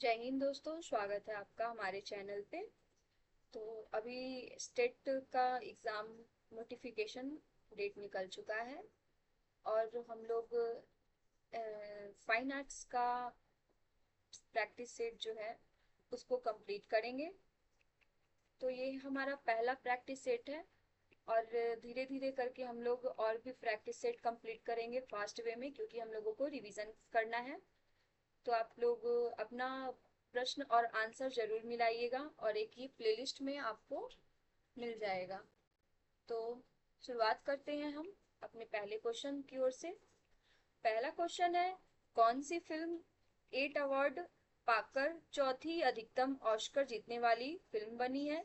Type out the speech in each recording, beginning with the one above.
जय हिंद दोस्तों, स्वागत है आपका हमारे चैनल पे। तो अभी स्टेट का एग्ज़ाम नोटिफिकेशन डेट निकल चुका है और हम लोग फाइन आर्ट्स का प्रैक्टिस सेट जो है उसको कंप्लीट करेंगे। तो ये हमारा पहला प्रैक्टिस सेट है और धीरे धीरे करके हम लोग और भी प्रैक्टिस सेट कंप्लीट करेंगे फास्ट वे में, क्योंकि हम लोगों को रिवीजन करना है। तो आप लोग अपना प्रश्न और आंसर जरूर मिलाइएगा और एक ही प्लेलिस्ट में आपको मिल जाएगा। तो शुरुआत करते हैं हम अपने पहले क्वेश्चन की ओर से। पहला क्वेश्चन है, कौन सी फिल्म 8 अवार्ड पाकर चौथी अधिकतम ऑस्कर जीतने वाली फिल्म बनी है?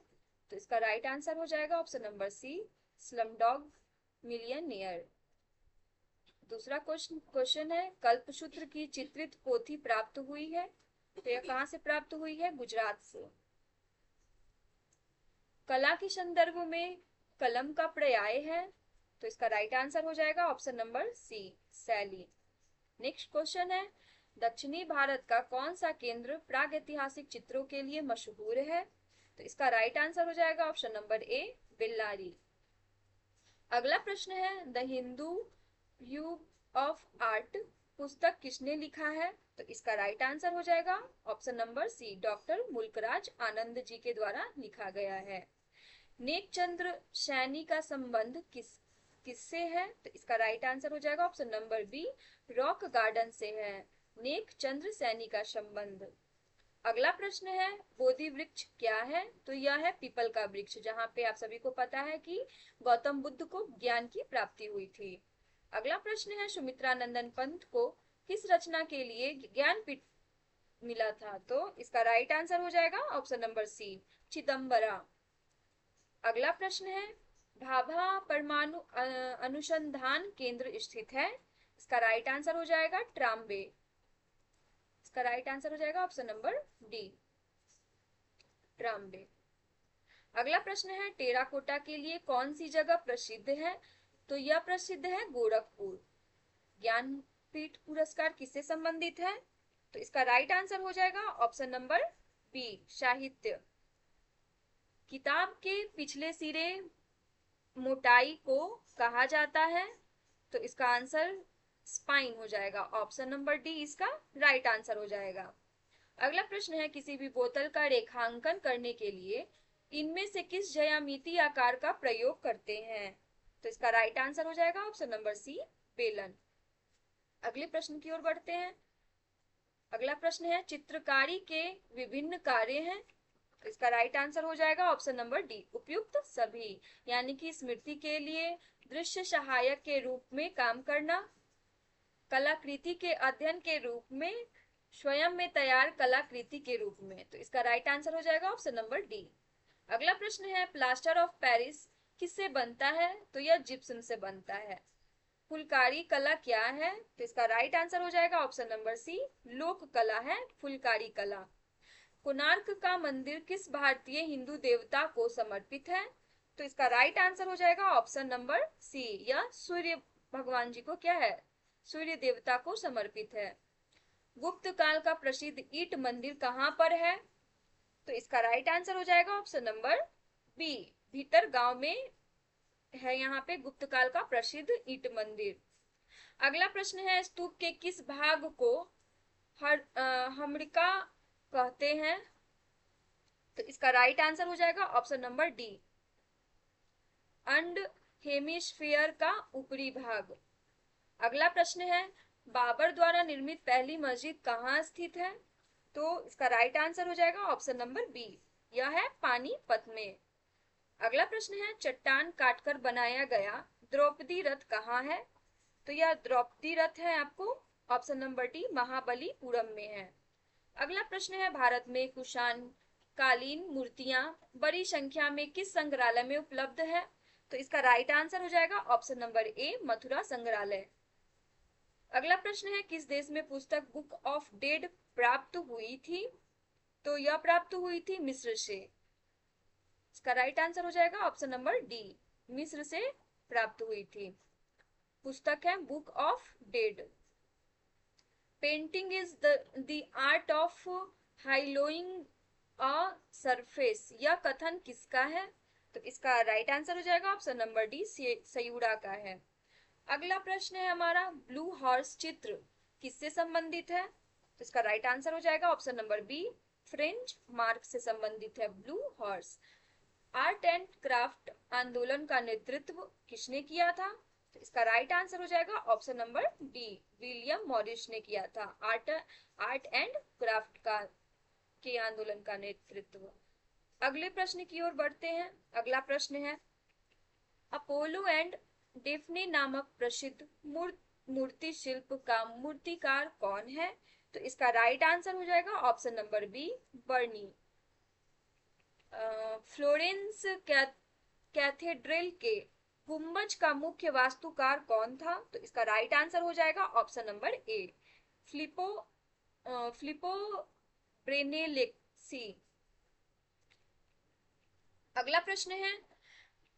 तो इसका राइट आंसर हो जाएगा option number C, Slumdog Millionaire. दूसरा क्वेश्चन है, कल्पसूत्र की चित्रित पोथी प्राप्त हुई है? तो यह कहाँ से प्राप्त हुई है? गुजरात से। कला के संदर्भ में कलम का पर्याय है? तो इसका राइट आंसर हो जाएगा ऑप्शन नंबर सी, सैली। नेक्स्ट क्वेश्चन है, दक्षिणी भारत का कौन सा केंद्र प्रागैतिहासिक चित्रों के लिए मशहूर है? तो इसका राइट आंसर हो जाएगा ऑप्शन नंबर ए, बेल्लारी। अगला प्रश्न है, the Hindu view of art पुस्तक किसने लिखा है? तो इसका राइट आंसर हो जाएगा option number C, doctor Mulkraj Anand ji के द्वारा लिखा गया है। नेकचंद्र सैनी का संबंध किससे है? तो इसका राइट आंसर हो जाएगा option number B, rock garden से है नेकचंद्र सैनी का संबंध। अगला प्रश्न है, बोधि वृक्ष क्या है? तो यह है पीपल का वृक्ष, जहाँ पे आप सभी को पता है कि गौतम बुद्ध को ज्ञान की प्राप्ति हुई थी। अगला प्रश्न है, सुमित्रानंदन पंत को किस रचना के लिए ज्ञानपीठ मिला था? तो इसका राइट आंसर हो जाएगा ऑप्शन नंबर सी, चिदम्बरा। अगला प्रश्न है, भाभा परमाणु अनुसंधान केंद्र स्थित है? इसका राइट आंसर हो जाएगा ट्राम्बे। इसका राइट आंसर हो जाएगा ऑप्शन नंबर डी, ट्राम्बे। अगला प्रश्न है, टेराकोटा के लिए कौन सी जगह प्रसिद्ध है? तो यह प्रसिद्ध है गोरखपुर। ज्ञानपीठ पुरस्कार किससे संबंधित है? तो इसका राइट आंसर हो जाएगा ऑप्शन नंबर बी, साहित्य। किताब के पिछले सिरे मोटाई को कहा जाता है? तो इसका आंसर स्पाइन हो जाएगा, ऑप्शन नंबर डी इसका राइट आंसर हो जाएगा। अगला प्रश्न है, किसी भी बोतल का रेखांकन करने के लिए इनमें से किस ज्यामिति आकार का प्रयोग करते हैं? तो इसका राइट आंसर हो जाएगा ऑप्शन नंबर सी, बेलन। अगले प्रश्न की ओर बढ़ते हैं। अगला प्रश्न है, चित्रकारी के विभिन्न कार्य हैं? तो इसका राइट आंसर हो जाएगा ऑप्शन नंबर डी, उपयुक्त सभी। यानी कि स्मृति के लिए दृश्य सहायक के रूप में काम करना, कलाकृति के अध्ययन के रूप में, स्वयं में तैयार कलाकृति के रूप में। तो इसका राइट आंसर हो जाएगा ऑप्शन नंबर डी। अगला प्रश्न है, प्लास्टर ऑफ पेरिस किससे बनता है? तो यह जिप्सम से बनता है। फुलकारी कला क्या है? तो इसका राइट आंसर हो जाएगा ऑप्शन नंबर सी, लोक कला है फुलकारी कला। कोणार्क का मंदिर किस भारतीय हिंदू देवता को समर्पित है? तो इसका राइट आंसर हो जाएगा ऑप्शन नंबर सी, यह सूर्य भगवान जी को क्या है, सूर्य देवता को समर्पित है। गुप्त काल का प्रसिद्ध ईट मंदिर कहाँ पर है? तो इसका राइट आंसर हो जाएगा ऑप्शन नंबर बी, भीतर गांव में है यहाँ पे गुप्त काल का प्रसिद्ध ईट मंदिर। अगला प्रश्न है, स्तूप के किस भाग को हमड़िका कहते हैं? तो इसका राइट आंसर हो जाएगा ऑप्शन नंबर डी, अंड हेमिस्फीयर का ऊपरी भाग। अगला प्रश्न है, बाबर द्वारा निर्मित पहली मस्जिद कहाँ स्थित है? तो इसका राइट आंसर हो जाएगा ऑप्शन नंबर बी, यह है पानीपत में। अगला प्रश्न है, चट्टान काटकर बनाया गया द्रौपदी रथ कहाँ है? तो यह द्रौपदी रथ है आपको ऑप्शन नंबर डी, महाबलीपुरम में है। अगला प्रश्न है, भारत में कुषाण कालीन मूर्तियां बड़ी संख्या में किस संग्रहालय में उपलब्ध है? तो इसका राइट आंसर हो जाएगा ऑप्शन नंबर ए, मथुरा संग्रहालय। अगला प्रश्न है, किस देश में पुस्तक बुक ऑफ डेड प्राप्त हुई थी? तो यह प्राप्त हुई थी मिस्र से। इसका राइट आंसर हो जाएगा ऑप्शन नंबर डी, मिस्र से प्राप्त हुई थी। पुस्तक है book of dead. Painting is the art of hallowing a surface, यह कथन किसका है? तो इसका राइट आंसर हो जाएगा ऑप्शन नंबर डी, सयूड़ा का है। अगला प्रश्न है हमारा, ब्लू हॉर्स चित्र किससे संबंधित है? तो इसका राइट आंसर हो जाएगा option number B, Franz Marc से संबंधित है blue horse. Art and craft आंदोलन का नेतृत्व किसने किया था? तो इसका राइट आंसर हो जाएगा option number D, William Morris ने किया था आर्ट एंड क्राफ्ट का के आंदोलन का नेतृत्व। अगले प्रश्न की ओर बढ़ते हैं। अगला प्रश्न है, अपोलो एंड डेफने नामक प्रसिद्ध मूर्ति शिल्प का मूर्तिकार कौन है? तो इसका राइट आंसर हो जाएगा ऑप्शन नंबर बी, बर्नी। फ्लोरेंस कैथेड्रल के गुंबज का मुख्य वास्तुकार कौन था? तो इसका राइट आंसर हो जाएगा ऑप्शन नंबर ए, फिलिप्पो ब्रेनेलेक्सी। अगला प्रश्न है,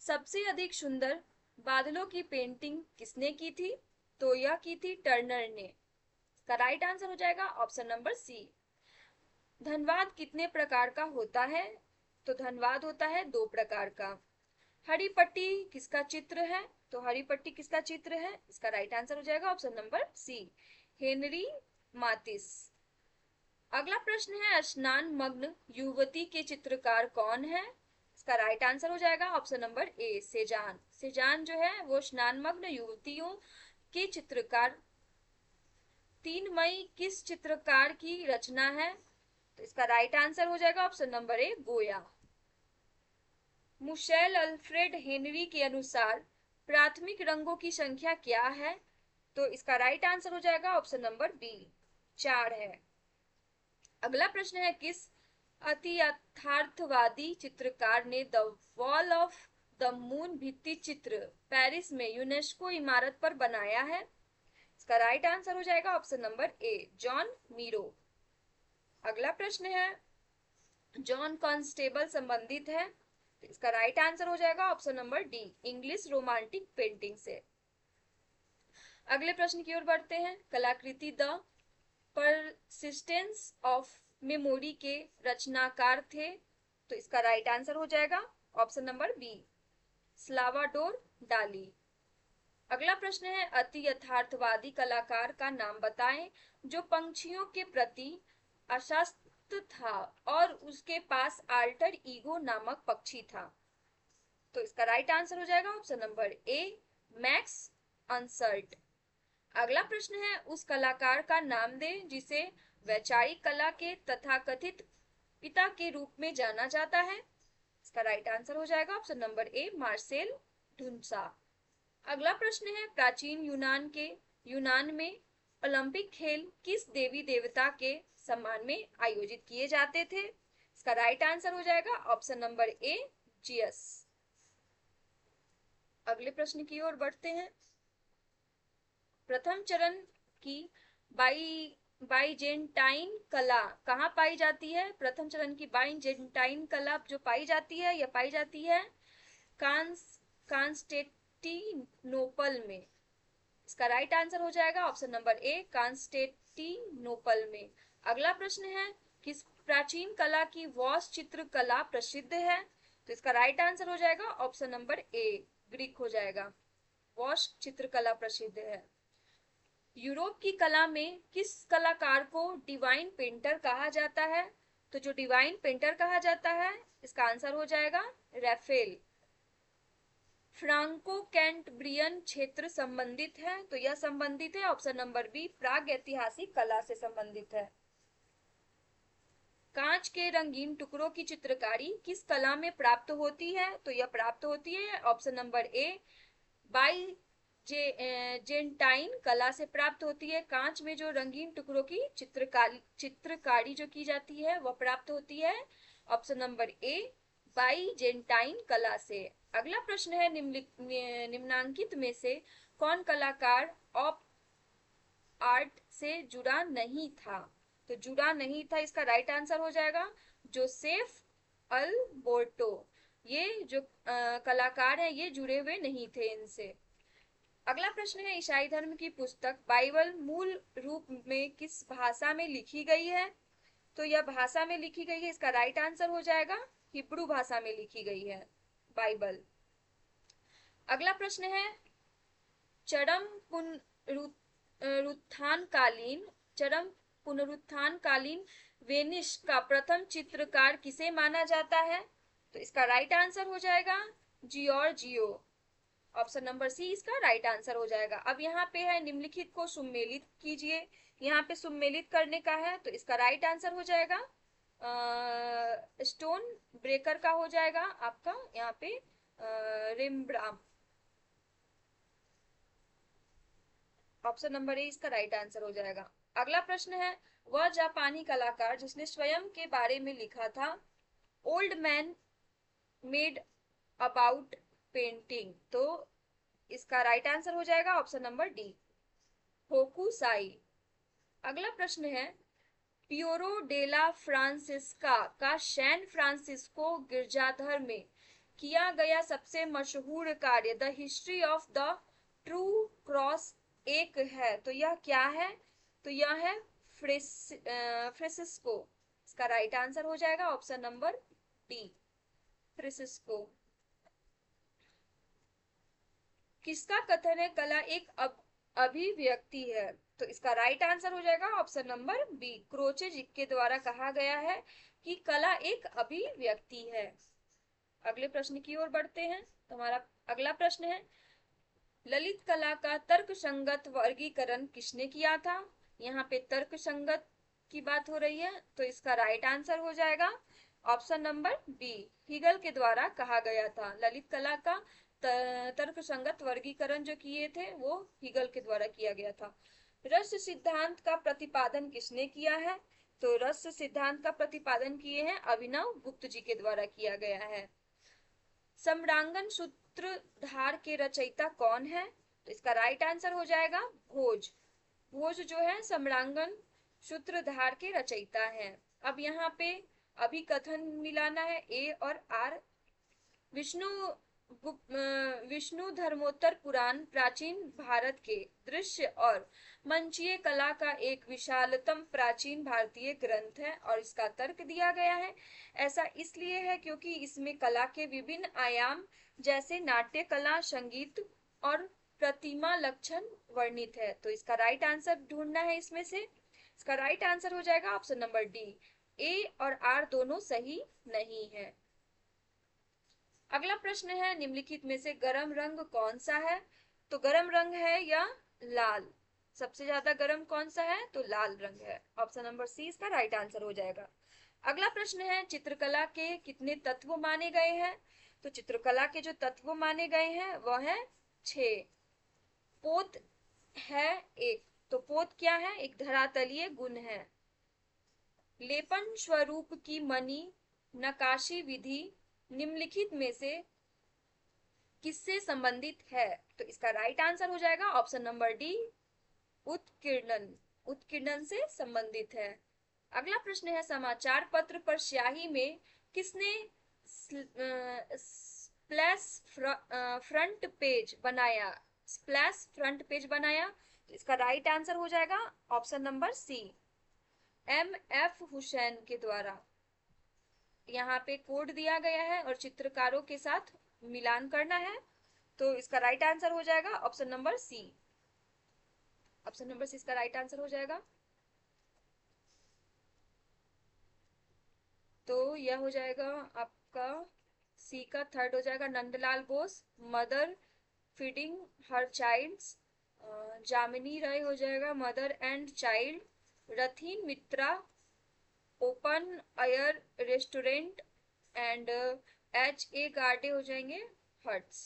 सबसे अधिक सुंदर बादलों की पेंटिंग किसने की थी? तो यह की थी टर्नर ने। इसका राइट आंसर हो जाएगा ऑप्शन नंबर सी। धनवाद कितने प्रकार का होता है? तो धनवाद होता है 2 प्रकार का। हरी पट्टी किसका चित्र है? तो हरी पट्टी किसका चित्र है? इसका राइट आंसर हो जाएगा ऑप्शन नंबर सी, हेनरी मातिस। अगला प्रश्न है, स्नान मग्न युवती के चित्रकार कौन है? इसका राइट आंसर हो जाएगा ऑप्शन नंबर ए, सेजान। सेजान जो है वो स्नान मग्न युवतियों के चित्रकार। 3 मई किस चित्रकार की रचना है? तो इसका राइट आंसर हो जाएगा ऑप्शन नंबर ए, गोया। मुशेल अल्फ्रेड हेनरी के अनुसार प्राथमिक रंगों की संख्या क्या है? तो इसका राइट आंसर हो जाएगा ऑप्शन नंबर बी, 4 है। अगला प्रश्न है, किस अति यथार्थवादी चित्रकार ने the wall of the moon भित्ति चित्र पेरिस में यूनेस्को इमारत पर बनाया है? इसका राइट आंसर हो जाएगा ऑप्शन नंबर ए, जॉन मीरो। अगला प्रश्न है, जॉन कॉन्स्टेबल संबंधित है? तो इसका राइट आंसर हो जाएगा option number D, English romantic painting से। अगले प्रश्न की ओर बढ़ते हैं। कलाकृति द परसिस्टेंस ऑफ मेमोरी के रचनाकार थे? तो इसका राइट आंसर हो जाएगा ऑप्शन नंबर बी, स्लावाडोर डाली। अगला प्रश्न है, अति यथार्थवादी कलाकार का नाम बताएं जो पंछियों के प्रति आसक्त था और उसके पास आल्टर ईगो नामक पक्षी था। तो इसका राइट आंसर हो जाएगा ऑप्शन नंबर ए, मैक्स अंसर्ट। अगला प्रश्न है, उस कलाकार का नाम दे जिसे वैचारिक कला के तथाकथित पिता के रूप में जाना जाता है। इसका राइट आंसर हो जाएगा ऑप्शन नंबर ए, मार्सेल ढूंसा। अगला प्रश्न है, प्राचीन यूनान में ओलंपिक खेल किस देवी देवता के सम्मान में आयोजित किए जाते थे? इसका राइट आंसर हो जाएगा ऑप्शन नंबर ए, जियस। अगले प्रश्न की ओर बढ़ते हैं। प्रथम चरण की बाइजेंटाइन कला कहाँ पाई जाती है? प्रथम चरण की बाइजेंटाइन कला जो पाई जाती है, यह पाई जाती है कांस्टेंटिनोपल में। इसका राइट आंसर हो जाएगा ऑप्शन नंबर ए, कांस्टेंटिनोपल में। अगला प्रश्न है, किस प्राचीन कला की वॉश चित्र कला प्रसिद्ध है? तो इसका राइट आंसर हो जाएगा ऑप्शन नंबर ए, ग्रीक हो जाएगा। वॉश चित्रकला प्रसिद्ध है। यूरोप की कला में किस कलाकार को डिवाइन पेंटर कहा जाता है? तो जो डिवाइन पेंटर कहा जाता है, इसका आंसर हो जाएगा रैफेल। फ्रांको कैंटब्रियन क्षेत्र संबंधित है? तो यह संबंधित है ऑप्शन नंबर बी, प्राग ऐतिहासिक कला से संबंधित है। कांच के रंगीन टुकड़ों की चित्रकारी किस कला में प्राप्त होती है? तो यह प्राप्त होती है ऑप्शन नंबर ए, बाई जेंटाइन कला से प्राप्त होती है। कांच में जो रंगीन टुकड़ों की चित्रकारी जो की जाती है वह प्राप्त होती है ऑप्शन नंबर ए, बाइजेंटाइन कला से। अगला प्रश्न है, निम्नांकित में से कौन कलाकार ऑफ आर्ट से जुड़ा नहीं था? तो जुड़ा नहीं था, इसका राइट आंसर हो जाएगा जोसेफ अल्बोर्टो। ये जो कलाकार है ये जुड़े हुए नहीं थे इनसे। अगला प्रश्न है, ईसाई धर्म की पुस्तक बाइबल मूल रूप में किस भाषा में लिखी गई है? तो यह भाषा में लिखी गई है, इसका राइट आंसर हो जाएगा हिब्रू भाषा में लिखी गई है बाइबल। अगला प्रश्न है चरम पुनरुत्थानकालीन चरम पुनरुत्थानकालीन वेनिस का प्रथम चित्रकार किसे माना जाता है? तो इसका राइट आंसर हो जाएगा जियोर्जियो। ऑप्शन नंबर सी इसका राइट आंसर हो जाएगा। अब यहाँ पे है निम्नलिखित को सुमेलित कीजिए, यहाँ पे सुमेलित करने का है, तो इसका राइट आंसर हो जाएगा स्टोन ब्रेकर का हो जाएगा आपका यहाँ पे रिम्ब्राम। ऑप्शन नंबर ए इसका राइट आंसर हो जाएगा। अगला प्रश्न है वह जापानी कलाकार जिसने स्वयं के बारे में लिखा था old man made about painting, तो इसका राइट आंसर हो जाएगा ऑप्शन नंबर डी होकुसाई। अगला प्रश्न है पियोरो डेला फ्रांसिस्का का सैन फ्रांसिस्को गिरजाघर में किया गया सबसे मशहूर कार्य the history of the true cross एक है, तो यह क्या है? तो यह है फ्रांसिस्को। इसका राइट आंसर हो जाएगा ऑप्शन नंबर डी फ्रांसिस्को। किसका कथन है कला एक अभिव्यक्ति है? तो इसका राइट आंसर हो जाएगा ऑप्शन नंबर बी क्रोचे के द्वारा कहा गया है कि कला एक अभिव्यक्ति है। अगले प्रश्न की ओर बढ़ते हैं। तो हमारा अगला प्रश्न है ललित कला का तर्कसंगत वर्गीकरण किसने किया था? यहाँ पे तर्कसंगत की बात हो रही है, तो इसका राइट आंसर हो जाएगा ऑप्शन नंबर बी हीगल के द्वारा कहा गया था। ललित कला का तर्कसंगत वर्गीकरण जो किए थे वो हीगल के द्वारा किया गया था। रस सिद्धांत का प्रतिपादन किसने किया है? तो रस सिद्धांत का प्रतिपादन किए हैं अभिनव गुप्त जी के द्वारा किया गया है। सम्रांगन सूत्रधार के रचयिता कौन है? तो इसका राइट आंसर हो जाएगा भोज। भोज जो है सम्रांगन सूत्रधार के रचयिता हैं। अब यहाँ पे अभिकथन मिलाना है ए और आर। विष्णु धर्मोत्तर पुराण प्राचीन भारत के दृश्य और मंचीय कला का एक विशालतम प्राचीन भारतीय ग्रंथ है और इसका तर्क दिया गया है। ऐसा इसलिए है क्योंकि इसमें कला के विभिन्न आयाम जैसे नाट्य कला, संगीत और प्रतिमा लक्षण वर्णित है। तो इसका राइट आंसर ढूंढना है इसमें से। इसका राइट आंसर हो जाएगा ऑप्शन नंबर डी ए और आर दोनों सही नहीं है। अगला प्रश्न है निम्नलिखित में से गर्म रंग कौन सा है? तो गर्म रंग है या लाल? सबसे ज्यादा गर्म कौन सा है? तो लाल रंग है। ऑप्शन नंबर सी इसका राइट आंसर हो जाएगा। अगला प्रश्न है चित्रकला के कितने तत्व माने गए हैं? तो चित्रकला के जो तत्व माने गए हैं वह है 6। पोत है एक, तो पोत क्या है? एक धरातलीय गुण है। लेपन स्वरूप की मणि नकाशी विधि निम्नलिखित में से किससे संबंधित है? तो इसका राइट आंसर हो जाएगा ऑप्शन नंबर डी उत्कीर्णन। उत्कीर्णन से संबंधित है। अगला प्रश्न है समाचार पत्र पर स्याही में किसने स्प्लैश फ्रंट पेज बनाया? स्प्लैश फ्रंट पेज बनाया, तो इसका राइट आंसर हो जाएगा option number C M F. Hussain के द्वारा। यहाँ पे कोड दिया गया है और चित्रकारों के साथ मिलान करना है, तो इसका राइट आंसर हो जाएगा option number C. Option number C इसका राइट आंसर हो जाएगा। तो यह हो जाएगा आपका सी का थर्ड हो जाएगा नंदलाल बोस मदर फीडिंग हर चाइल्ड्स। जामिनी राय हो जाएगा mother and child. Rathin Mitra open air restaurant and H.A. गार्डे हो जाएंगे हर्ट्स।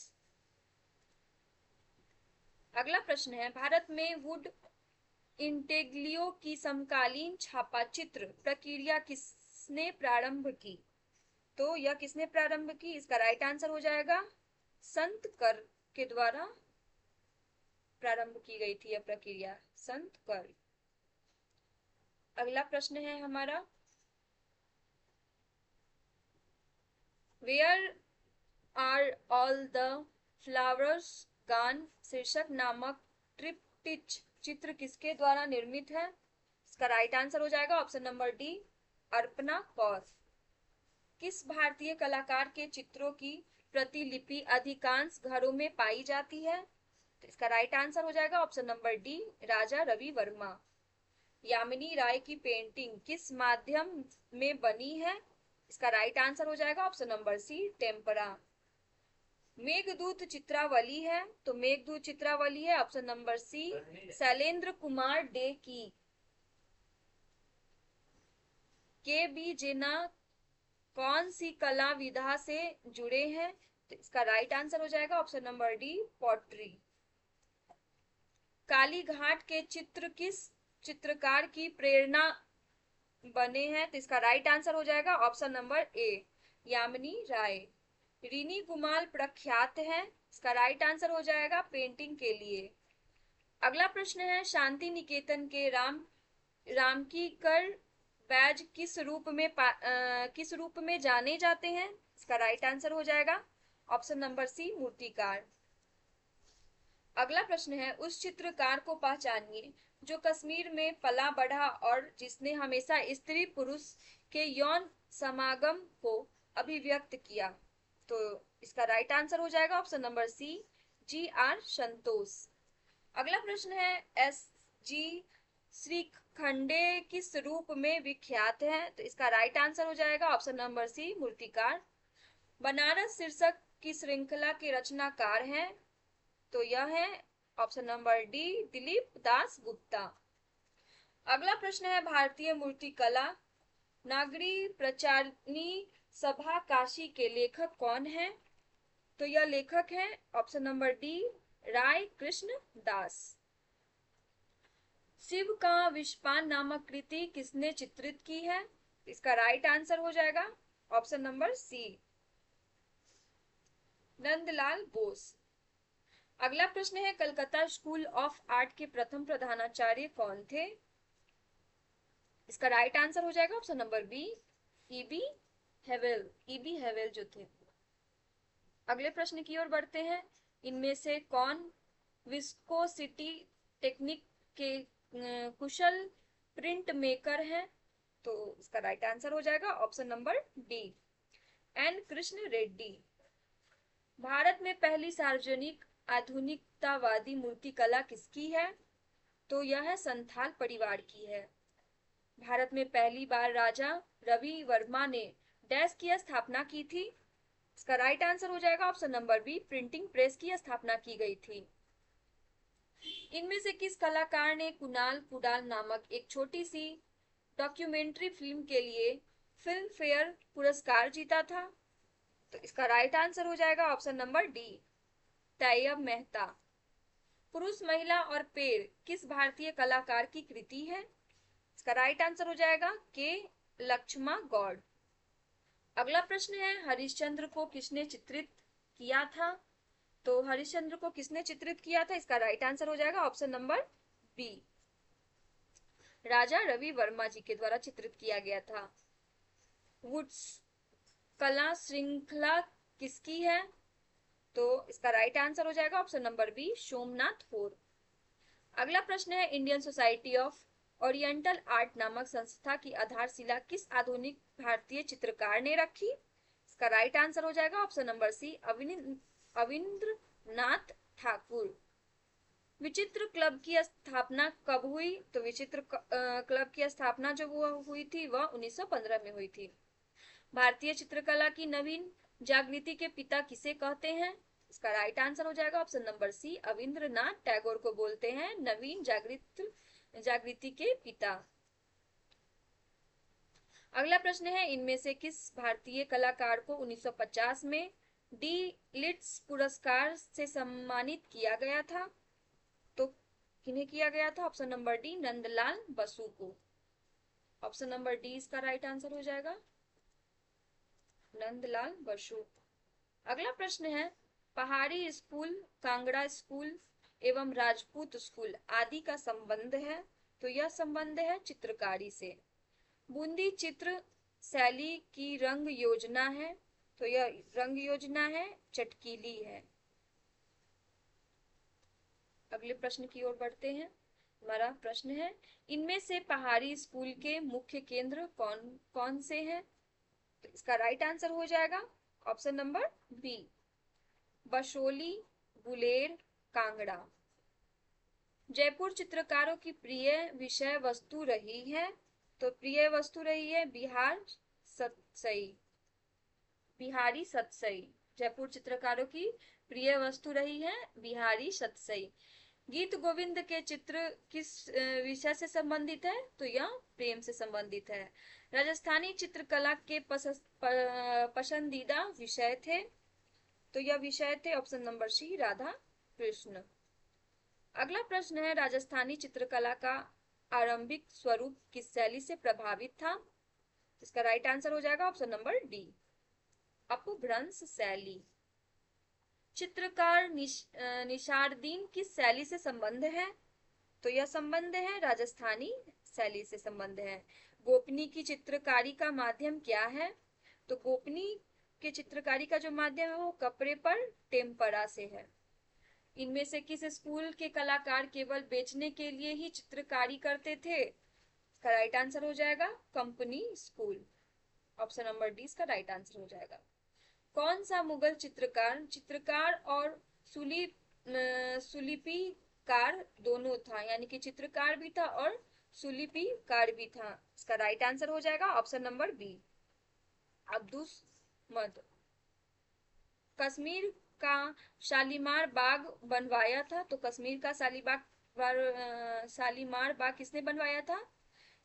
अगला प्रश्न है भारत में वुड इंटेग्लियो की समकालीन छापा चित्र प्रक्रिया किसने प्रारंभ की? तो यह किसने प्रारंभ की? इसका राइट आंसर हो जाएगा संत कर के द्वारा प्रारंभ की गई थी यह प्रक्रिया, संत कर। अगला प्रश्न है हमारा where are all the flowers gone शीर्षक नामक ट्रिप्टिच चित्र किसके द्वारा निर्मित है? इसका राइट आंसर हो जाएगा option number D Arpana Kaur. किस भारतीय कलाकार के चित्रों की प्रतिलिपि अधिकांश घरों में पाई जाती है? तो इसका राइट आंसर हो जाएगा option number D, Raja Ravi Varma. Yamini राय की पेंटिंग किस माध्यम में बनी है? इसका राइट आंसर हो जाएगा option number C, tempera. Meghdoot Chitravali है, तो मेघदूत चित्रावली है option number C, Shailendra Kumar De की। के बी जेना कौन सी कला विधा से जुड़े हैं? तो इसका राइट आंसर हो जाएगा option number D, pottery. Kali Ghat के चित्र किस चित्रकार की प्रेरणा बने हैं? तो इसका राइट आंसर हो जाएगा option number A, Yamini Rai. Rini Gumal प्रख्यात है, इसका राइट आंसर हो जाएगा पेंटिंग के लिए। अगला प्रश्न है, शांति निकेतन के राम की कर बैज किस रूप में जाने जाते हैं? इसका राइट आंसर हो जाएगा ऑप्शन नंबर सी, मूर्तिकार। अगला प्रश्न है, उस चित्रकार को पहचानिए जो कश्मीर में पला बढ़ा और जिसने हमेशा स्त्री पुरुष के यौन समागम को अभिव्यक्त किया। तो इसका राइट आंसर हो जाएगा option number C, G R Santosh. अगला प्रश्न है, एस जी श्रीखंडे किस रूप में विख्यात है? तो इसका राइट आंसर हो जाएगा ऑप्शन नंबर सी, मूर्तिकार। बनारस शीर्षक की श्रृंखला के रचनाकार हैं, तो यह है option number D, Dilip Das Gupta. अगला प्रश्न है, भारतीय मूर्तिकला नागरी प्रचारणी सभा काशी के लेखक कौन है? तो यह लेखक है ऑप्शन नंबर डी, राय कृष्ण दास। शिव का विश्वपान नामक कृति किसने चित्रित की है? इसका राइट आंसर हो जाएगा option number C, Nandalal Bose. अगला प्रश्न है, कलकत्ता स्कूल ऑफ आर्ट के प्रथम प्रधानाचार्य कौन थे? इसका राइट आंसर हो जाएगा option number B, E B Havell. E B Havell जो थे। अगले प्रश्न की ओर बढ़ते हैं, इनमें से कौन विस्कोसिटी टेक्निक के कुशल प्रिंट मेकर हैं? तो इसका राइट आंसर हो जाएगा option number D, N Krishna Reddy. Bharat में पहली सार्वजनिक आधुनिकतावादी मूर्तिकला किसकी है? तो यह संथाल परिवार की है। भारत में पहली बार राजा रवि वर्मा ने डैश की स्थापना की थी? इसका राइट आंसर हो जाएगा option number B, printing press की स्थापना की गई थी। इनमें से किस कलाकार ने कुणाल कुडाल नामक एक छोटी सी डॉक्यूमेंट्री फिल्म के लिए फिल्म फेयर पुरस्कार जीता था? तो इसका राइट आंसर हो जाएगा option number D, Tyeb Mehta. पुरुष महिला और पेड़ किस भारतीय कलाकार की कृति है? इसका राइट आंसर हो जाएगा के लक्ष्मा गौड़। अगला प्रश्न है, हरिश्चंद्र को किसने चित्रित किया था? तो हरिश्चंद्र को किसने चित्रित किया था? इसका राइट आंसर हो जाएगा option number B, Raja Ravi Varma जी के द्वारा चित्रित किया गया था। वुड्स कला श्रृंखला किसकी है? तो इसका राइट आंसर हो जाएगा ऑप्शन नंबर बी, सोमनाथ होर। अगला प्रश्न है, Indian society of oriental art नामक संस्था की आधारशिला किस आधुनिक भारतीय चित्रकार ने रखी? इसका राइट आंसर हो जाएगा ऑप्शन नंबर सी, अविंद्रनाथ ठाकुर। विचित्र क्लब की स्थापना कब हुई? तो विचित्र क्लब की स्थापना जो हुई थी वह 1915 में हुई थी। भारतीय चित्रकला की नवीन जागृति के पिता किसे कहते हैं? इसका राइट आंसर हो जाएगा ऑप्शन नंबर सी, अविंद्रनाथ टैगोर को बोलते हैं नवीन जागृति के पिता। अगला प्रश्न है, इनमें से किस भारतीय कलाकार को 1950 में डी लिट्स पुरस्कार से सम्मानित किया गया था? तो किन्हें किया गया था? Option number D, Nandlal Basu को। ऑप्शन नंबर डी इसका राइट आंसर हो जाएगा, नंदलाल बसु। अगला प्रश्न है, पहाड़ी स्कूल, कांगड़ा स्कूल एवं राजपूत स्कूल आदि का संबंध है? तो यह संबंध है चित्रकारी से। बूंदी चित्र शैली की रंग योजना है? तो यह रंग योजना है चटकीली है। अगले प्रश्न की ओर बढ़ते हैं, हमारा प्रश्न है, इनमें से पहाड़ी स्कूल के मुख्य केंद्र कौन कौन से हैं? तो इसका राइट आंसर हो जाएगा option number B, Basohli, Guler, Kangra. Jaipur चित्रकारों की प्रिय विषय वस्तु रही है, तो प्रिय वस्तु रही है सतसई बिहारी सतसई। जयपुर चित्रकारों की प्रिय वस्तु रही है बिहारी सतसई। गीत गोविंद के चित्र किस विषय से संबंधित है? तो यह प्रेम से संबंधित है। राजस्थानी चित्रकला के पसंदीदा विषय थे, तो यह विषय थे option number C, Radha Krishna. अगला प्रश्न है, राजस्थानी चित्रकला का आरंभिक स्वरूप किस शैली से प्रभावित था? इसका राइट आंसर हो जाएगा ऑप्शन नंबर डी, अपभ्रंश शैली। चित्रकार निशारदीन किस शैली से संबंध है? तो यह संबंध है राजस्थानी शैली से संबंध है। गोपनी की चित्रकारी का माध्यम क्या है? तो गोपनी के चित्रकारी का जो माध्यम है वो कपड़े पर टेम्परा से है। इनमें से किस स्कूल के कलाकार केवल बेचने के लिए ही चित्रकारी करते थे? इसका राइट आंसर हो जाएगा company school, option number D इसका राइट आंसर हो जाएगा। कौन सा मुगल चित्रकार चित्रकार और सुलिपीकार दोनों था, यानी कि चित्रकार भी था और सुलिपीकार भी था? इसका राइट आंसर हो जाएगा ऑप्शन नंबर बी, अब्दुस मद। कश्मीर का शालीमार बाग बनवाया था, तो कश्मीर का शालीमार बाग किसने बनवाया था?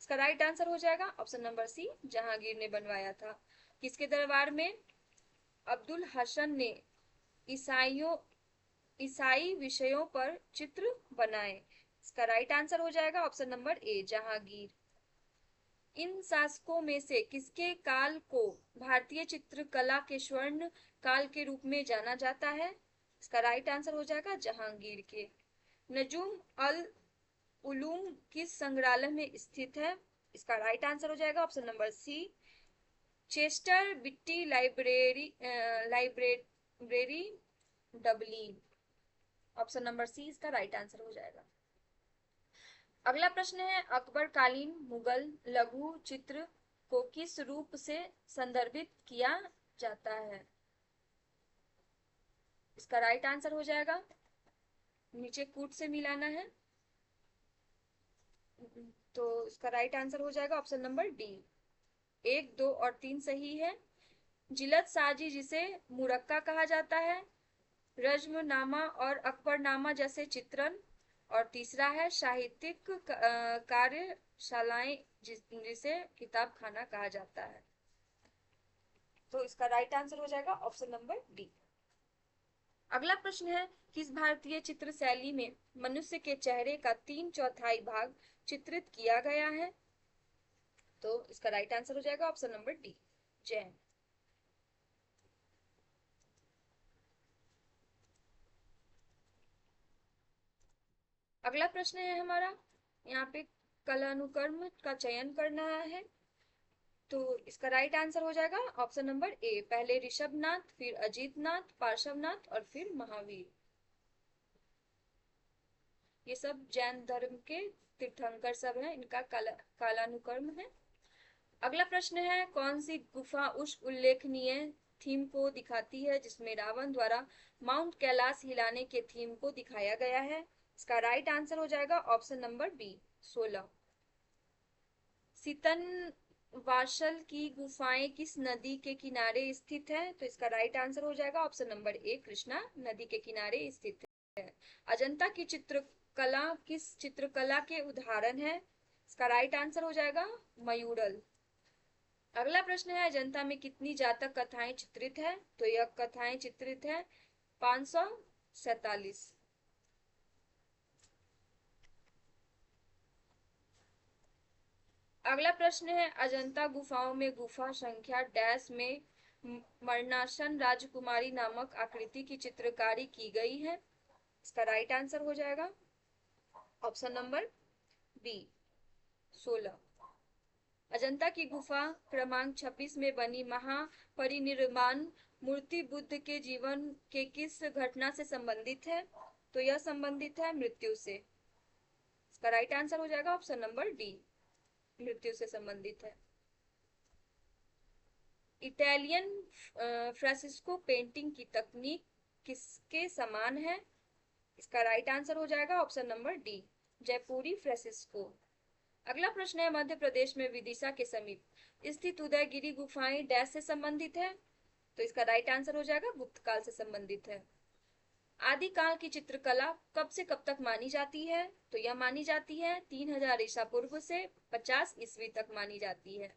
इसका राइट आंसर हो जाएगा ऑप्शन नंबर सी, जहांगीर ने बनवाया था। किसके दरबार में अब्दुल हसन ने ईसाई विषयों पर चित्र बनाए? इसका राइट आंसर हो जाएगा ऑप्शन नंबर ए, जहांगीर। इन शासकों में से किसके काल को भारतीय चित्रकला के स्वर्ण काल के रूप में जाना जाता है? इसका राइट आंसर हो जाएगा जहांगीर के। नजूम अल उलूम किस संग्रहालय में स्थित है? इसका राइट आंसर हो जाएगा option number C, Chester Beatty library Dublin, option number C इसका राइट आंसर हो जाएगा। अगला प्रश्न है, अकबर कालीन मुगल लघु चित्र को किस रूप से संदर्भित किया जाता है? इसका राइट आंसर हो जाएगा, नीचे कूट से मिलाना है, तो इसका राइट आंसर हो जाएगा ऑप्शन नंबर डी, 1, 2 और 3 सही है। जिलद साजी जिसे मुरक्का कहा जाता है, रज्मनामा और अकबरनामा जैसे चित्रण, और तीसरा है साहित्यिक कार्यशालाएं जिसे किताब खाना कहा जाता है। तो इसका राइट आंसर हो जाएगा ऑप्शन नंबर डी। अगला प्रश्न है, किस भारतीय चित्र शैली में मनुष्य के चेहरे का 3/4 भाग चित्रित किया गया है? तो इसका राइट आंसर हो जाएगा ऑप्शन नंबर डी, जैन। अगला प्रश्न है हमारा, यहाँ पे कलानुक्रम का चयन करना है, तो इसका राइट आंसर हो जाएगा ऑप्शन नंबर ए, पहले ऋषभनाथ, फिर अजीतनाथ, पार्श्वनाथ और फिर महावीर। ये सब जैन धर्म के तीर्थंकर सब हैं, इनका कालानुक्रम है। अगला प्रश्न है, कौन सी गुफा उस उल्लेखनीय थीम को दिखाती है जिसमें रावण द्वारा माउंट कैलाश हिलाने के थीम को दिखाया गया है? इसका राइट आंसर हो जाएगा ऑप्शन नंबर बी, 16। सीतन वाशल की गुफाएं किस नदी के किनारे स्थित है? तो इसका राइट आंसर हो जाएगा ऑप्शन नंबर ए, कृष्णा नदी के किनारे स्थित है। अजंता की चित्रकला किस चित्रकला के उदाहरण है? इसका राइट आंसर हो जाएगा मयूरल। अगला प्रश्न है, अजंता में कितनी जातक कथाएं चित्रित है? तो यह कथाएं चित्रित है 547। अगला प्रश्न है, अजंता गुफाओं में गुफा संख्या डैश में मरणासन राजकुमारी नामक आकृति की चित्रकारी की गई है? इसका राइट आंसर हो जाएगा ऑप्शन नंबर बी, 16। अजंता की गुफा क्रमांक 26 में बनी महापरिनिर्वाण मूर्ति बुद्ध के जीवन के किस घटना से संबंधित है? तो यह संबंधित है मृत्यु से। इसका राइट आंसर हो जाएगा ऑप्शन नंबर डी, मृत्यु से संबंधित है। इटालियन फ्रांसिस्को पेंटिंग की तकनीक किसके समान है? इसका राइट आंसर हो जाएगा ऑप्शन नंबर डी, जयपुरी फ्रांसिस्को। अगला प्रश्न है, मध्य प्रदेश में विदिशा के समीप स्थित उदयगिरी गुफाएं डैश से संबंधित है? तो इसका राइट आंसर हो जाएगा गुप्त काल से संबंधित है। आदिकाल की चित्रकला कब से कब तक मानी जाती है? तो यह मानी जाती है 3000 ईसा पूर्व से 50 ईस्वी तक मानी जाती है।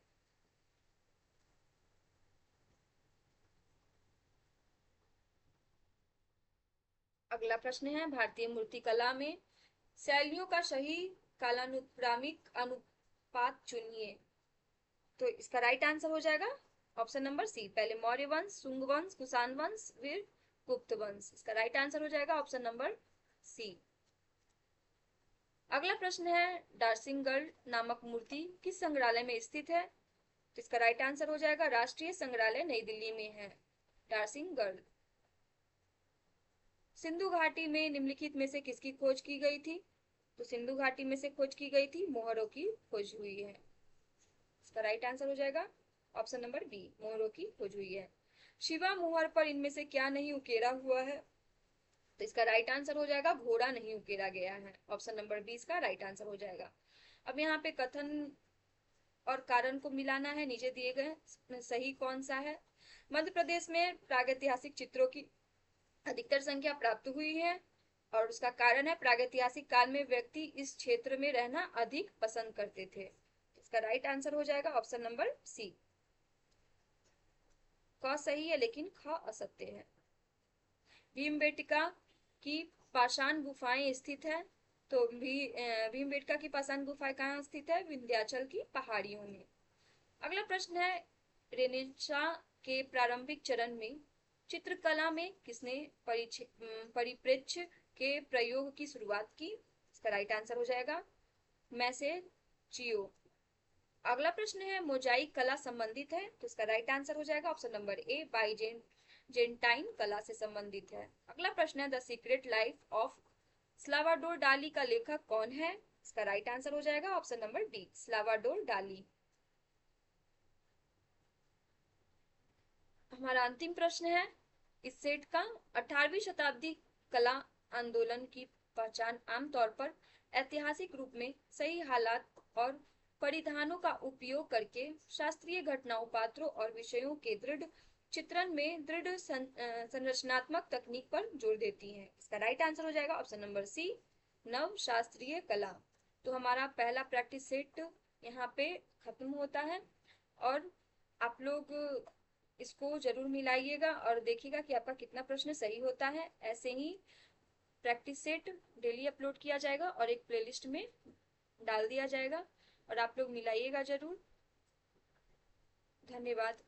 अगला प्रश्न है, भारतीय मूर्तिकला में शैलियों का सही कालानुक्रमिक अनुपात चुनिए। तो इसका राइट आंसर हो जाएगा ऑप्शन नंबर सी, पहले मौर्य वंश, शुंग वंश, कुषाण वंश, फिर गुप्त वंश। इसका राइट आंसर हो जाएगा ऑप्शन नंबर सी। अगला प्रश्न है, डार्सिंगगढ़ नामक मूर्ति किस संग्रहालय में स्थित है? तो इसका राइट आंसर हो जाएगा राष्ट्रीय संग्रहालय नई दिल्ली में है डार्सिंगगढ़। सिंधु घाटी में निम्नलिखित में से किसकी खोज की गई थी? तो सिंधु घाटी में से खोज की गई थी मोहरों की खोज हुई है। इसका राइट आंसर हो जाएगा ऑप्शन नंबर बी, मोहरों की खोज हुई है। शिवा मोहर पर इनमें से क्या नहीं उकेरा हुआ है? तो इसका राइट आंसर हो जाएगा घोड़ा नहीं उकेरा गया है, ऑप्शन नंबर बी इसका राइट आंसर हो जाएगा। अब यहाँ पे कथन और कारण को मिलाना है, नीचे दिए गए सही कौन सा है? मध्य प्रदेश में प्रागैतिहासिक चित्रों की अधिकतर संख्या प्राप्त हुई है और उसका कारण है प्रागैतिहासिक काल में व्यक्ति इस क्षेत्र में रहना अधिक पसंद करते थे। इसका राइट आंसर हो जाएगा ऑप्शन नंबर सी। क सही है लेकिन ख असत्य है। भीमबेटका की पाषाण गुफाएं स्थित है? तो भीमबेटका की पाषाण गुफाएं कहाँ स्थित है? विंध्याचल की पहाड़ियों में। अगला प्रश्न है, रेनेसां के प्रारंभिक चरण में चित्रकला में किसने परिप्रेक्ष्य के प्रयोग की शुरुआत की? इसका राइट आंसर हो जाएगा मैसेचियो। अगला प्रश्न है, मोजाइक कला संबंधित है? तो इसका राइट आंसर हो जाएगा ऑप्शन नंबर ए, बाइजेंटाइन कला से संबंधित है। अगला प्रश्न है, द सीक्रेट लाइफ ऑफ स्लावाडोर डाली का लेखक कौन है? इसका राइट आंसर हो जाएगा ऑप्शन नंबर डी, स्लावाडोर डाली। हमारा अंतिम प्रश्न है, इस सेट का 18वीं शताब्दी कला आंदोलन की पहचान आमतौर पर ऐतिहासिक रूप में सही हालात और परिधानों का उपयोग करके शास्त्रीय घटनाओं, पात्रों और विषयों के दृढ़ चित्रण में दृढ़ संरचनात्मक तकनीक पर जोर देती है। इसका राइट आंसर हो जाएगा ऑप्शन नंबर सी, नव शास्त्रीय कला। तो हमारा पहला प्रैक्टिस सेट यहाँ पे खत्म होता है और आप लोग इसको जरूर मिलाइएगा और देखिएगा कि आपका कितना प्रश्न सही होता है। ऐसे ही प्रैक्टिस सेट डेली अपलोड किया जाएगा और एक प्लेलिस्ट में डाल दिया जाएगा और आप लोग मिलाइएगा जरूर। धन्यवाद।